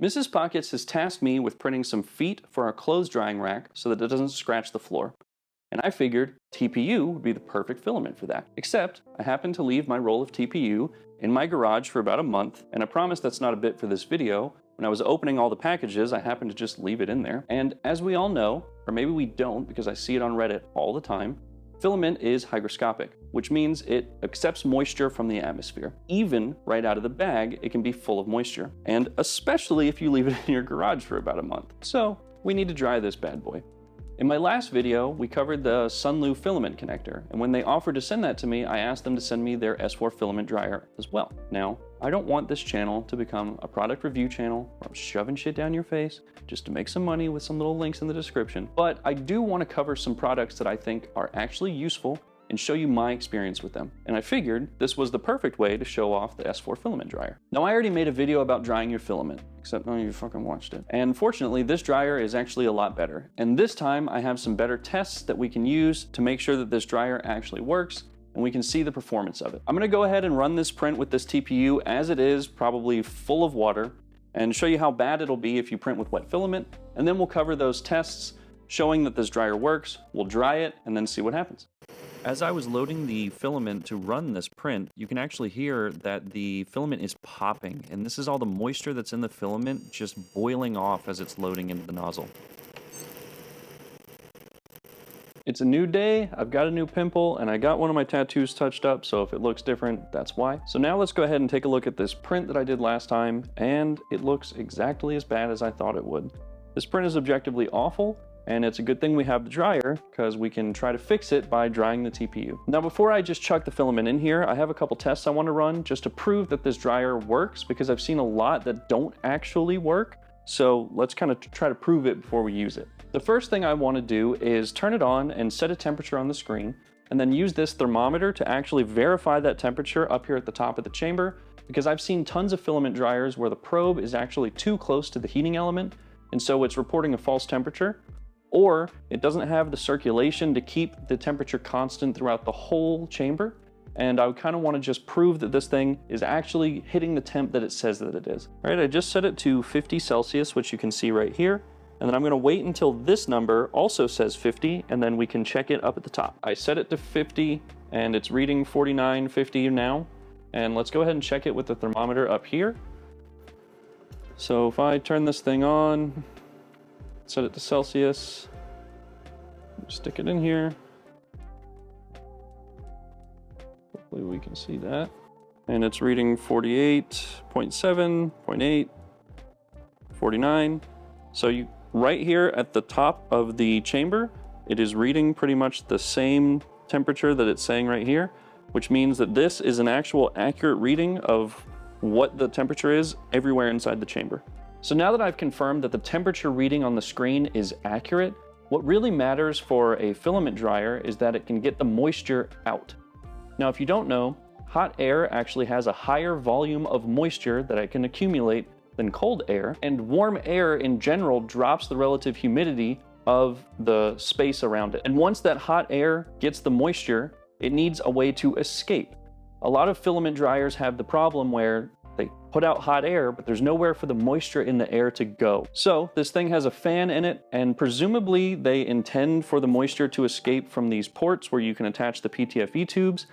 Mrs. Pockets has tasked me with printing some feet for our clothes drying rack so that it doesn't scratch the floor. And I figured TPU would be the perfect filament for that. Except I happened to leave my roll of TPU in my garage for about a month, and I promise that's not a bit for this video. When I was opening all the packages, I happened to just leave it in there. And as we all know, or maybe we don't because I see it on Reddit all the time, filament is hygroscopic, which means it accepts moisture from the atmosphere. Even right out of the bag, it can be full of moisture, and especially if you leave it in your garage for about a month. So we need to dry this bad boy. In my last video, we covered the Sunlu filament connector, and when they offered to send that to me, I asked them to send me their S4 filament dryer as well. Now, I don't want this channel to become a product review channel where I'm shoving shit down your face just to make some money with some little links in the description, but I do want to cover some products that I think are actually useful and show you my experience with them. And I figured this was the perfect way to show off the S4 filament dryer. Now, I already made a video about drying your filament, except none of you fucking watched it. And fortunately, this dryer is actually a lot better. And this time I have some better tests that we can use to make sure that this dryer actually works and we can see the performance of it. I'm gonna go ahead and run this print with this TPU as it is, probably full of water, and show you how bad it'll be if you print with wet filament. And then we'll cover those tests showing that this dryer works. We'll dry it and then see what happens. As I was loading the filament to run this print, you can actually hear that the filament is popping, and this is all the moisture that's in the filament just boiling off as it's loading into the nozzle. It's a new day, I've got a new pimple, and I got one of my tattoos touched up, so if it looks different, that's why. So now let's go ahead and take a look at this print that I did last time, and it looks exactly as bad as I thought it would. This print is objectively awful, and it's a good thing we have the dryer because we can try to fix it by drying the TPU. Now, before I just chuck the filament in here, I have a couple tests I want to run just to prove that this dryer works, because I've seen a lot that don't actually work. So let's kind of try to prove it before we use it. The first thing I want to do is turn it on and set a temperature on the screen, and then use this thermometer to actually verify that temperature up here at the top of the chamber, because I've seen tons of filament dryers where the probe is actually too close to the heating element, and so it's reporting a false temperature. Or it doesn't have the circulation to keep the temperature constant throughout the whole chamber. And I would kind of want to just prove that this thing is actually hitting the temp that it says that it is. All right, I just set it to 50 Celsius, which you can see right here. And then I'm going to wait until this number also says 50, and then we can check it up at the top. I set it to 50, and it's reading 49.50 now. And let's go ahead and check it with the thermometer up here. So if I turn this thing on, set it to Celsius, stick it in here. Hopefully we can see that. And it's reading 48.7, 0.8, 49. So right here at the top of the chamber, it is reading pretty much the same temperature that it's saying right here, which means that this is an actual accurate reading of what the temperature is everywhere inside the chamber. So now that I've confirmed that the temperature reading on the screen is accurate, what really matters for a filament dryer is that it can get the moisture out. Now, if you don't know, hot air actually has a higher volume of moisture that it can accumulate than cold air, and warm air in general drops the relative humidity of the space around it. And once that hot air gets the moisture, it needs a way to escape. A lot of filament dryers have the problem where they put out hot air, but there's nowhere for the moisture in the air to go. So this thing has a fan in it, and presumably they intend for the moisture to escape from these ports where you can attach the PTFE tubes.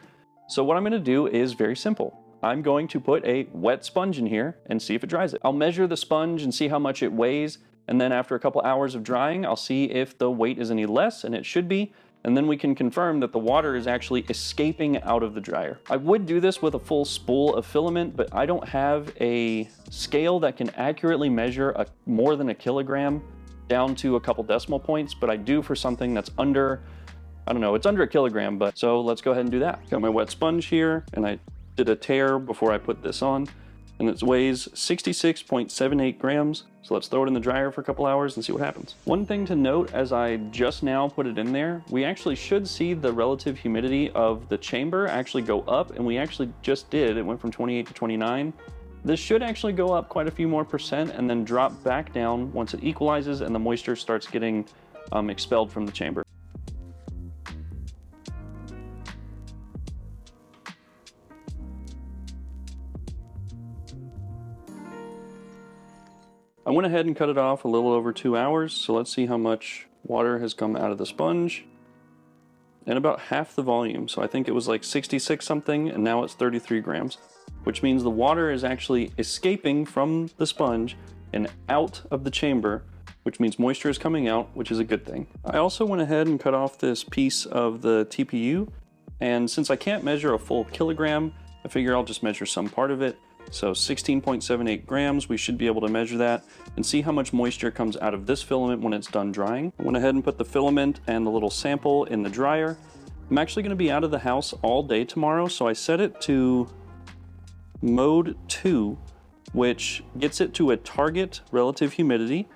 So what I'm going to do is very simple. I'm going to put a wet sponge in here and see if it dries it. I'll measure the sponge and see how much it weighs, and then after a couple hours of drying, I'll see if the weight is any less, and it should be. And then we can confirm that the water is actually escaping out of the dryer. I would do this with a full spool of filament, but I don't have a scale that can accurately measure more than a kilogram down to a couple decimal points, but I do for something that's under, I don't know, it's under a kilogram, but so let's go ahead and do that. Got my wet sponge here, and I did a tear before I put this on, and it weighs 66.78 grams. So let's throw it in the dryer for a couple hours and see what happens. One thing to note, as I just now put it in there, we actually should see the relative humidity of the chamber actually go up, and we actually just did. It went from 28 to 29. This should actually go up quite a few more percent and then drop back down once it equalizes and the moisture starts getting expelled from the chamber. I went ahead and cut it off a little over 2 hours, so let's see how much water has come out of the sponge. And about half the volume, so I think it was like 66 something, and now it's 33 grams, which means the water is actually escaping from the sponge and out of the chamber, which means moisture is coming out, which is a good thing. I also went ahead and cut off this piece of the TPU, and since I can't measure a full kilogram, I figure I'll just measure some part of it. So 16.78 grams, we should be able to measure that and see how much moisture comes out of this filament when it's done drying. I went ahead and put the filament and the little sample in the dryer. I'm actually going to be out of the house all day tomorrow, so I set it to mode 2, which gets it to a target relative humidity,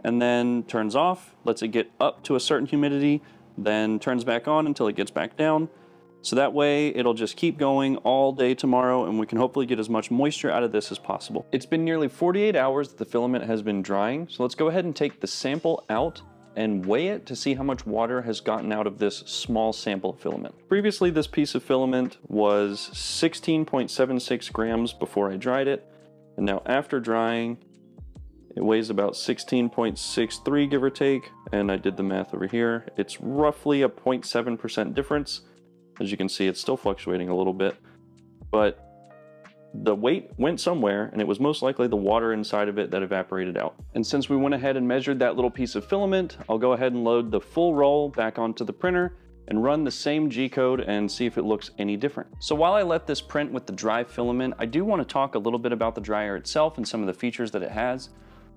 and then turns off, lets it get up to a certain humidity, then turns back on until it gets back down. So that way it'll just keep going all day tomorrow, and we can hopefully get as much moisture out of this as possible. It's been nearly 48 hours that the filament has been drying, so let's go ahead and take the sample out and weigh it to see how much water has gotten out of this small sample of filament. Previously, this piece of filament was 16.76 grams before I dried it, and now after drying, it weighs about 16.63 give or take, and I did the math over here. It's roughly a 0.7% difference. As you can see, it's still fluctuating a little bit, but the weight went somewhere, and it was most likely the water inside of it that evaporated out. And since we went ahead and measured that little piece of filament, I'll go ahead and load the full roll back onto the printer and run the same G-code and see if it looks any different. So while I let this print with the dry filament, I do want to talk a little bit about the dryer itself and some of the features that it has.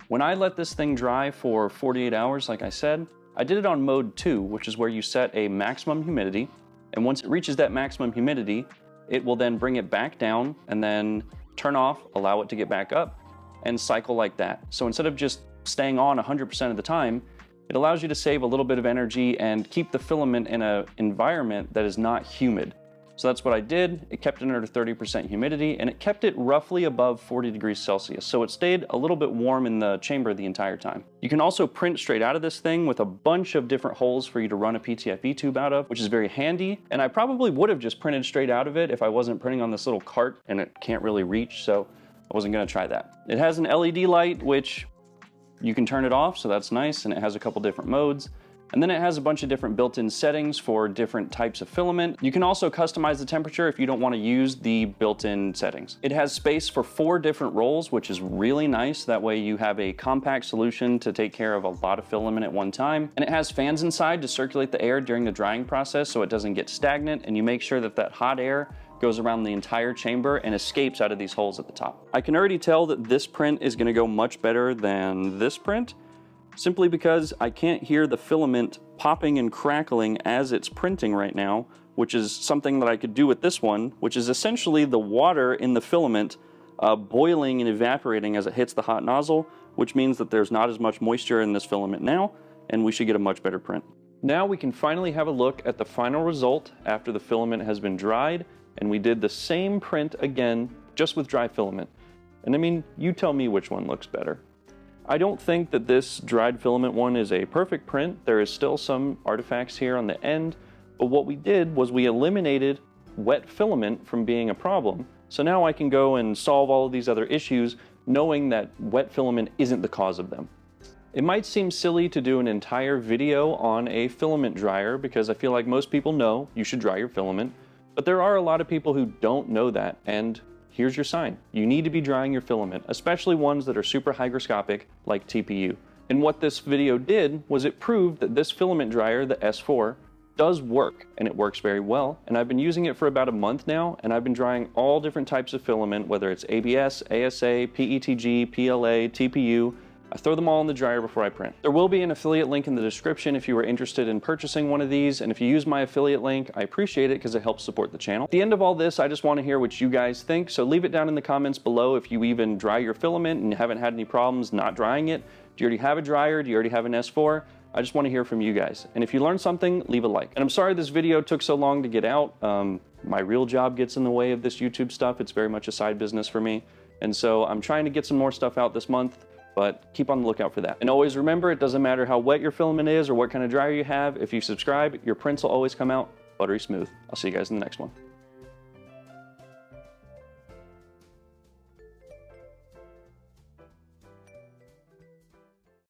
When I let this thing dry for 48 hours, like I said, I did it on mode 2, which is where you set a maximum humidity. And once it reaches that maximum humidity, it will then bring it back down and then turn off, allow it to get back up, and cycle like that. So instead of just staying on 100% of the time, it allows you to save a little bit of energy and keep the filament in an environment that is not humid. So that's what I did. It kept it under 30% humidity, and it kept it roughly above 40 degrees Celsius. So it stayed a little bit warm in the chamber the entire time. You can also print straight out of this thing with a bunch of different holes for you to run a PTFE tube out of, which is very handy. And I probably would have just printed straight out of it if I wasn't printing on this little cart and it can't really reach, so I wasn't gonna try that. It has an LED light, which you can turn it off, so that's nice, and it has a couple different modes. And then it has a bunch of different built-in settings for different types of filament. You can also customize the temperature if you don't want to use the built-in settings. It has space for 4 different rolls, which is really nice. That way you have a compact solution to take care of a lot of filament at one time. And it has fans inside to circulate the air during the drying process so it doesn't get stagnant, and you make sure that that hot air goes around the entire chamber and escapes out of these holes at the top. I can already tell that this print is going to go much better than this print, simply because I can't hear the filament popping and crackling as it's printing right now, which is something that I could do with this one, which is essentially the water in the filament boiling and evaporating as it hits the hot nozzle, which means that there's not as much moisture in this filament now, and we should get a much better print. Now we can finally have a look at the final result after the filament has been dried, and we did the same print again, just with dry filament. And I mean, you tell me which one looks better. I don't think that this dried filament one is a perfect print. There is still some artifacts here on the end, but what we did was we eliminated wet filament from being a problem. So now I can go and solve all of these other issues knowing that wet filament isn't the cause of them. It might seem silly to do an entire video on a filament dryer because I feel like most people know you should dry your filament, but there are a lot of people who don't know that, and here's your sign. You need to be drying your filament, especially ones that are super hygroscopic like TPU. And what this video did was it proved that this filament dryer, the S4, does work, and it works very well. And I've been using it for about a month now, and I've been drying all different types of filament, whether it's ABS, ASA, PETG, PLA, TPU. I throw them all in the dryer before I print. There will be an affiliate link in the description if you are interested in purchasing one of these, and if you use my affiliate link, I appreciate it because it helps support the channel. At the end of all this, I just want to hear what you guys think, so leave it down in the comments below if you even dry your filament and haven't had any problems not drying it. Do you already have a dryer? Do you already have an S4? I just want to hear from you guys. And if you learned something, leave a like. And I'm sorry this video took so long to get out. My real job gets in the way of this YouTube stuff. It's very much a side business for me. And so I'm trying to get some more stuff out this month, but keep on the lookout for that. And always remember, it doesn't matter how wet your filament is or what kind of dryer you have. If you subscribe, your prints will always come out buttery smooth. I'll see you guys in the next one.